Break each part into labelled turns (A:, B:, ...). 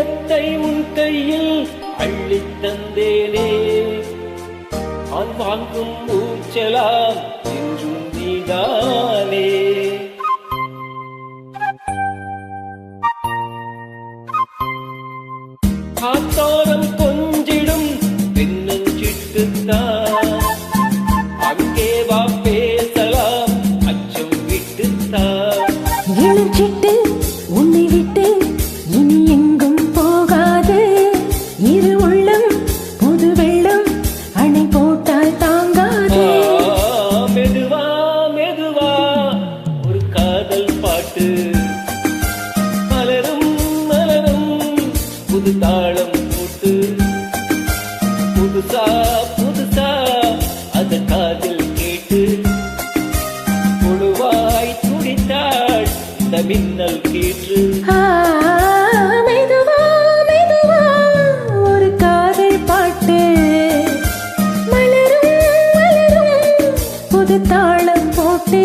A: உள்ளத்தை உன் கையில் அள்ளித் தந்தேனே நான் வாங்கும் மூச்சலாம் என்றும் நீதானே காத்தோரம் கொஞ்சிடும் பின்னஞ்சிட்டுத்தான் அங்கே வா பேசலாம் அச்சம் விட்டுத்தான்
B: இளஞ்சிட்டு உன்னை விட்டு இனி எங்கும் போகாது இரு உள்ளம் புது வெள்ளம் அணை போட்டால் தாங்காது
A: மெதுவா மெதுவா ஒரு காதல் பாட்டு மலரும் மலரும் புது தாளம் போட்டு புதுசா புதுசா அத காதில் கேட்டு முழுவாய் துடித்தாள் இந்த மின்னல் கீற்று
B: மெதுவா மெதுவா ஒரு காதல் பாட்டு மலரும் மலரும் புது தாளம் போட்டு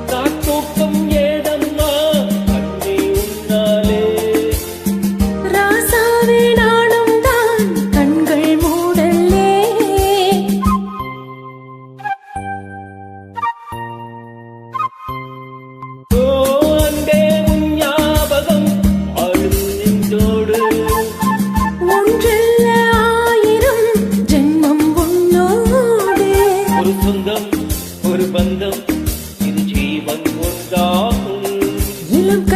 A: காத்தூக்கம் ஏதம்மா கண்ணே உன்னாலே
B: ராசாவே நானும் தான் கண்கள் மூடலே
A: ஓ அன்பே உன் ஞாபகம் ஆளும் நெஞ்சோடு
B: ஒன்றல்ல ஆயிரம் ஜென்மம் உன்னோடு
A: ஒரு சொந்தம் ஒரு பந்தம் இது ஜீவன் ஒன்றாகும்
B: இளம்